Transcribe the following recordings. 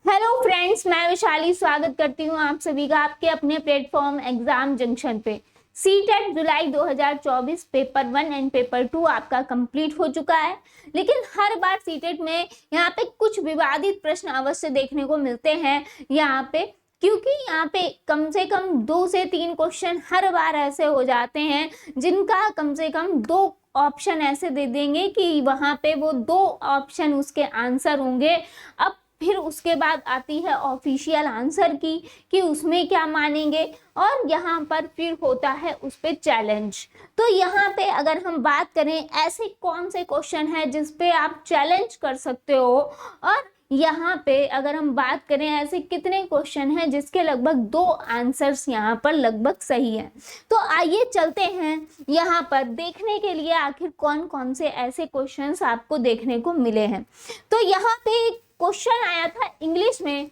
Hello friends, मैं वैशाली स्वागत करती हूँ आप सभी का आपके अपने प्लेटफॉर्म एग्जाम जंक्शन पे। CTET July 2024 paper 1 and paper 2 आपका कंप्लीट हो चुका है। लेकिन हर बार सीटेट में यहाँ पे कुछ विवादित प्रश्न अवश्य देखने को मिलते हैं यहाँ पे, क्योंकि यहाँ पे कम से कम 2 से 3 क्वेश्चन हर बार ऐसे हो जाते हैं जिनका कम से कम 2 ऑप्शन ऐसे दे देंगे कि वहां पे वो 2 ऑप्शन उसके आंसर होंगे। अब फिर उसके बाद आती है ऑफिशियल आंसर की कि उसमें क्या मानेंगे, और यहाँ पर फिर होता है उस पे चैलेंज। तो यहाँ पे अगर हम बात करें ऐसे कौन से क्वेश्चन है जिस पे आप चैलेंज कर सकते हो, और यहाँ पे अगर हम बात करें ऐसे कितने क्वेश्चन हैं जिसके लगभग 2 आंसर्स यहाँ पर लगभग सही हैं। तो आइए चलते हैं यहाँ पर देखने के लिए आखिर कौन कौन से ऐसे क्वेश्चंस आपको देखने को मिले हैं। तो यहाँ पे क्वेश्चन आया था इंग्लिश में,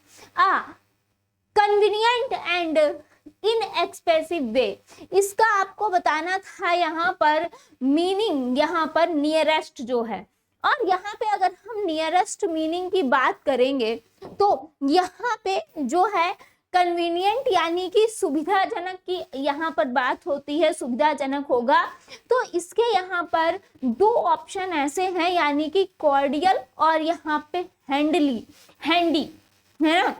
कन्वीनियंट एंड इनएक्सपेंसिव वे। इसका आपको बताना था यहाँ पर मीनिंग, यहाँ पर नियरेस्ट जो है। और यहाँ पे अगर हम नियरेस्ट मीनिंग की बात करेंगे तो यहाँ पे जो है कन्वीनियंट यानी कि सुविधाजनक की यहाँ पर बात होती है, सुविधाजनक होगा। तो इसके यहाँ पर 2 ऑप्शन ऐसे हैं, यानी कि कॉर्डियल और यहाँ पे हैंडी है ना,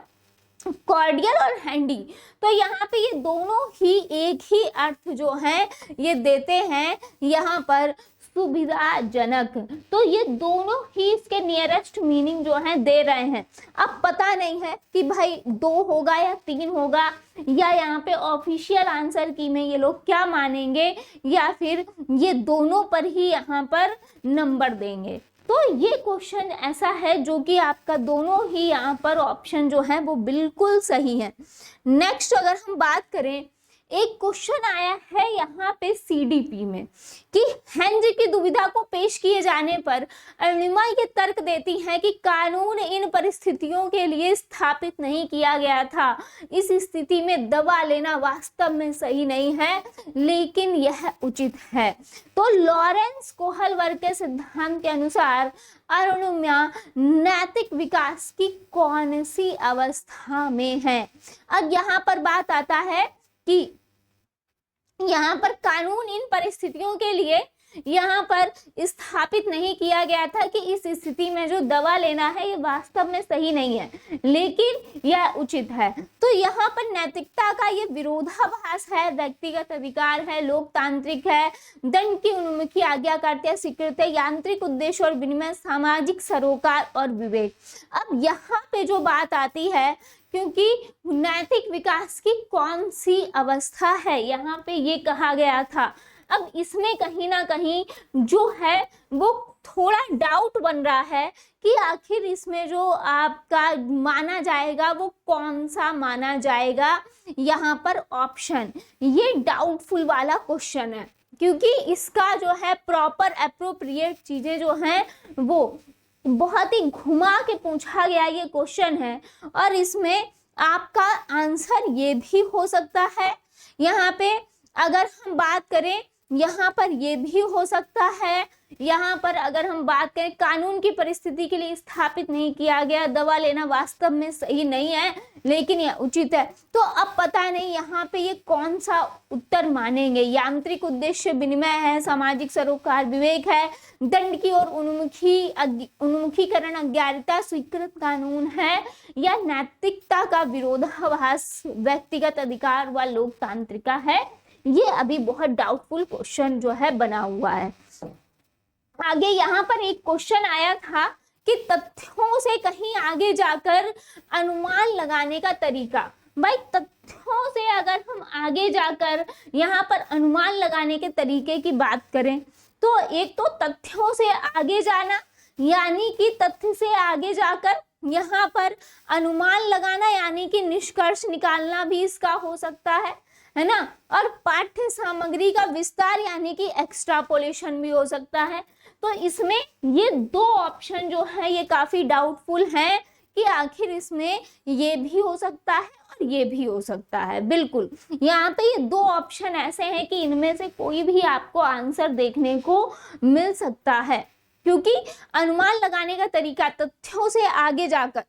कॉर्डियल और हैंडी। तो यहाँ पे ये दोनों ही एक ही अर्थ जो है ये देते हैं यहाँ पर सुविधाजनक। तो ये दोनों ही इसके नियरेस्ट मीनिंग जो है दे रहे हैं। अब पता नहीं है कि भाई 2 होगा या 3 होगा, या यहाँ पे ऑफिशियल आंसर की में ये लोग क्या मानेंगे, या फिर ये दोनों पर ही यहाँ पर नंबर देंगे। तो ये क्वेश्चन ऐसा है जो कि आपका दोनों ही यहाँ पर ऑप्शन जो है वो बिल्कुल सही है। नेक्स्ट अगर हम बात करें, एक क्वेश्चन आया है यहाँ पे सीडीपी में कि हेंज की दुविधा को पेश किए जाने पर अरुणिमा ये तर्क देती है कि कानून इन परिस्थितियों के लिए स्थापित नहीं किया गया था। इस स्थिति में दवा लेना वास्तव में सही नहीं है, लेकिन यह उचित है। तो लॉरेंस कोहलवर्ग के सिद्धांत के अनुसार अरुणिमा नैतिक विकास की कौन सी अवस्था में है। अब यहाँ पर बात आता है कि यहाँ पर कानून इन परिस्थितियों के लिए यहाँ पर स्थापित नहीं किया गया था कि इस स्थिति में जो दवा लेना है ये वास्तव में सही नहीं है, लेकिन यह उचित है। तो यहाँ पर नैतिकता का ये विरोधाभास है, व्यक्तिगत अधिकार है, लोकतांत्रिक है, दंड की उन्मुखी आज्ञाकारिता स्वीकृत है, यांत्रिक उद्देश्य और विनिमय, सामाजिक सरोकार और विवेक। अब यहाँ पे जो बात आती है, क्योंकि नैतिक विकास की कौन सी अवस्था है यहाँ पे ये कहा गया था। अब इसमें कहीं ना कहीं जो है वो थोड़ा डाउट बन रहा है कि आखिर इसमें जो आपका माना जाएगा वो कौन सा माना जाएगा। यहाँ पर ऑप्शन ये डाउटफुल वाला क्वेश्चन है, क्योंकि इसका जो है प्रॉपर एप्रोप्रिएट चीजें जो हैं वो बहुत ही घुमा के पूछा गया ये क्वेश्चन है। और इसमें आपका आंसर ये भी हो सकता है, यहाँ पे अगर हम बात करें यहाँ पर ये भी हो सकता है, यहाँ पर अगर हम बात करें कानून की परिस्थिति के लिए स्थापित नहीं किया गया, दवा लेना वास्तव में सही नहीं है लेकिन यह उचित है। तो अब पता नहीं यहाँ पे ये कौन सा उत्तर मानेंगे। यांत्रिक उद्देश्य विनिमय है, सामाजिक सरोकार विवेक है, दंड की ओर उन्मुखीकरण अज्ञानता स्वीकृत कानून है, या नैतिकता का विरोधाभास व्यक्तिगत अधिकार व लोकतांत्रिका है। ये अभी बहुत डाउटफुल क्वेश्चन जो है बना हुआ है। आगे यहाँ पर एक क्वेश्चन आया था कि तथ्यों से कहीं आगे जाकर अनुमान लगाने का तरीका। भाई तथ्यों से अगर हम आगे जाकर यहाँ पर अनुमान लगाने के तरीके की बात करें तो एक तो तथ्यों से आगे जाना, यानी कि तथ्य से आगे जाकर यहाँ पर अनुमान लगाना, यानी कि निष्कर्ष निकालना भी इसका हो सकता है ना। और पाठ्य सामग्री का विस्तार यानी कि एक्सट्रापोलेशन भी हो सकता है। तो इसमें ये 2 ऑप्शन जो है ये काफी डाउटफुल हैं कि आखिर इसमें ये भी हो सकता है और ये भी हो सकता है। बिल्कुल यहाँ पे ये 2 ऑप्शन ऐसे हैं कि इनमें से कोई भी आपको आंसर देखने को मिल सकता है, क्योंकि अनुमान लगाने का तरीका तथ्यों से आगे जाकर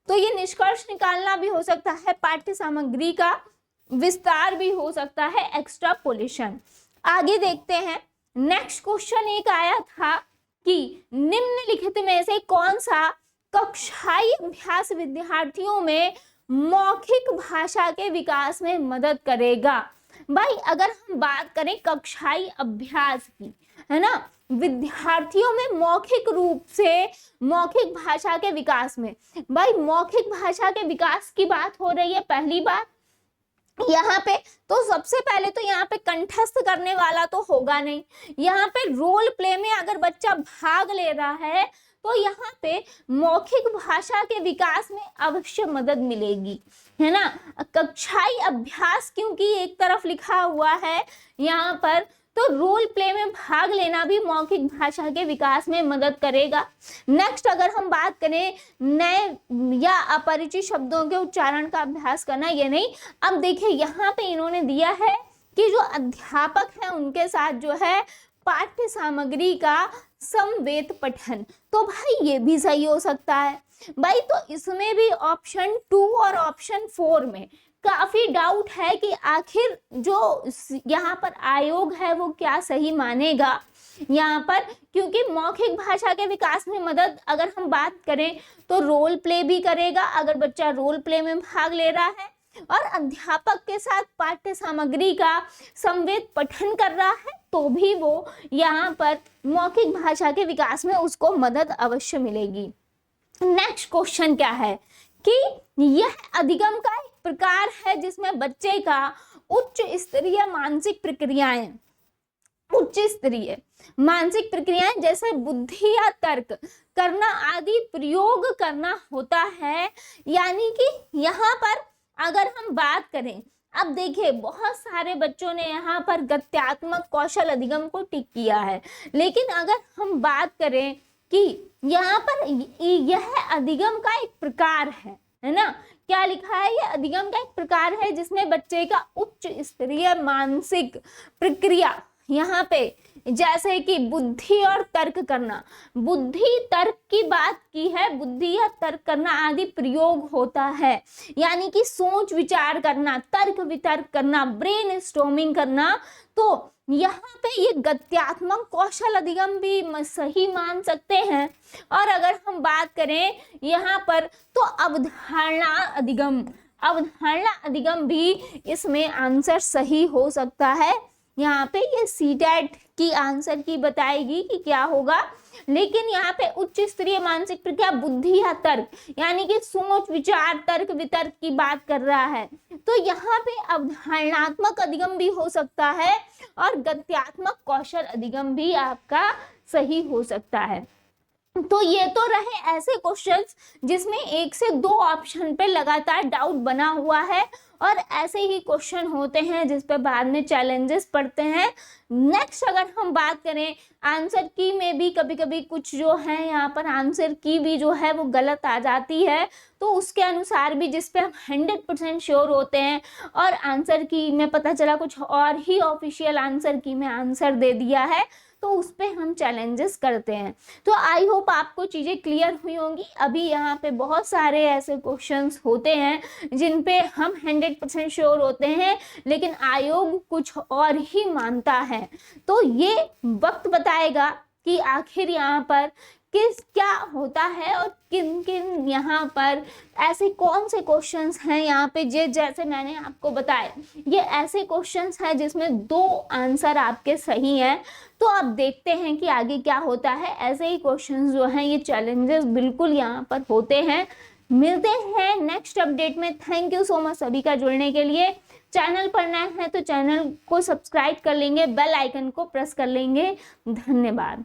तो ये निष्कर्ष निकालना भी हो सकता है, पाठ्य सामग्री का विस्तार भी हो सकता है, एक्स्ट्रापोलेशन। आगे देखते हैं, नेक्स्ट क्वेश्चन एक आया था कि निम्नलिखित में से कौन सा कक्षाई अभ्यास विद्यार्थियों में मौखिक भाषा के विकास में मदद करेगा। भाई अगर हम बात करें कक्षाई अभ्यास की, है ना, विद्यार्थियों में मौखिक रूप से मौखिक भाषा के विकास में, भाई मौखिक भाषा के विकास की बात हो रही है। पहली बात यहाँ पे तो सबसे पहले तो यहाँ पे कंठस्थ करने वाला तो होगा नहीं, यहाँ पे रोल प्ले में अगर बच्चा भाग ले रहा है तो यहाँ पे मौखिक भाषा के विकास में अवश्य मदद मिलेगी, है ना। कक्षाई अभ्यास क्योंकि एक तरफ लिखा हुआ है यहाँ पर, तो रोल प्ले में भाग लेना भी मौखिक भाषा के विकास में मदद करेगा। नेक्स्ट अगर हम बात करें नए या अपरिचित शब्दों के उच्चारण का अभ्यास करना, ये नहीं। अब देखिए यहाँ पे इन्होंने दिया है कि जो अध्यापक है उनके साथ जो है पाठ्य सामग्री का समवेत पठन, तो भाई ये भी सही हो सकता है। भाई तो इसमें भी ऑप्शन 2 और ऑप्शन 4 में काफी डाउट है कि आखिर जो यहाँ पर आयोग है वो क्या सही मानेगा यहाँ पर, क्योंकि मौखिक भाषा के विकास में मदद अगर हम बात करें तो रोल प्ले भी करेगा, अगर बच्चा रोल प्ले में भाग ले रहा है और अध्यापक के साथ पाठ्य सामग्री का समवेत पठन कर रहा है तो भी वो यहाँ पर मौखिक भाषा के विकास में उसको मदद अवश्य मिलेगी। नेक्स्ट क्वेश्चन क्या है कि यह अधिगम का एक प्रकार है जिसमें बच्चे का उच्च स्तरीय मानसिक प्रक्रियाएं जैसे बुद्धि या तर्क करना आदि प्रयोग करना होता है। यानी कि यहाँ पर अगर हम बात करें, अब देखिए बहुत सारे बच्चों ने यहाँ पर गत्यात्मक कौशल अधिगम को टिक किया है, लेकिन अगर हम बात करें कि यहाँ पर यह अधिगम का एक प्रकार है ना, क्या लिखा है, ये अधिगम का एक प्रकार है जिसमें बच्चे का उच्च स्तरीय मानसिक प्रक्रिया यहाँ पे जैसे कि बुद्धि और तर्क करना, बुद्धि तर्क की बात की है, बुद्धि या तर्क करना आदि प्रयोग होता है। यानी कि सोच विचार करना, तर्क वितर्क करना, ब्रेन स्टॉर्मिंग करना, तो यहाँ पे ये गत्यात्मक कौशल अधिगम भी सही मान सकते हैं। और अगर हम बात करें यहाँ पर तो अवधारणा अधिगम भी इसमें आंसर सही हो सकता है। यहाँ पे ये सीटेट की आंसर की बताएगी कि क्या होगा, लेकिन यहाँ पे उच्च स्तरीय मानसिक प्रक्रिया बुद्धि या तर्क यानी कि सोच विचार तर्क वितर्क की बात कर रहा है, तो यहाँ पे अवधारणात्मक अधिगम भी हो सकता है और गत्यात्मक कौशल अधिगम भी आपका सही हो सकता है। तो ये तो रहे ऐसे क्वेश्चंस जिसमें 1 से 2 ऑप्शन पे लगातार डाउट बना हुआ है, और ऐसे ही क्वेश्चन होते हैं जिस पे बाद में चैलेंजेस पड़ते हैं। नेक्स्ट अगर हम बात करें आंसर की में भी कभी कभी कुछ जो है यहाँ पर आंसर की भी जो है वो गलत आ जाती है, तो उसके अनुसार भी जिस पे हम 100% श्योर होते हैं और आंसर की में पता चला कुछ और ही ऑफिशियल आंसर की में आंसर दे दिया है, तो उस पे हम चैलेंजेस करते हैं। तो आई होप आपको चीज़ें क्लियर हुई होंगी। अभी यहाँ पे बहुत सारे ऐसे क्वेश्चंस होते हैं जिन पे हम 100% श्योर होते हैं लेकिन आयोग कुछ और ही मानता है, तो ये वक्त बताएगा कि आखिर यहाँ पर क्या होता है और किन किन यहाँ पर ऐसे कौन से क्वेश्चंस हैं यहाँ पे जैसे मैंने आपको बताया, ये ऐसे क्वेश्चंस हैं जिसमें 2 आंसर आपके सही हैं। तो अब देखते हैं कि आगे क्या होता है। ऐसे ही क्वेश्चंस जो हैं ये चैलेंजेस बिल्कुल यहाँ पर होते हैं। मिलते हैं नेक्स्ट अपडेट में। थैंक यू सो मच सभी का जुड़ने के लिए। चैनल पर नए हैं तो चैनल को सब्सक्राइब कर लेंगे, बेल आइकन को प्रेस कर लेंगे। धन्यवाद।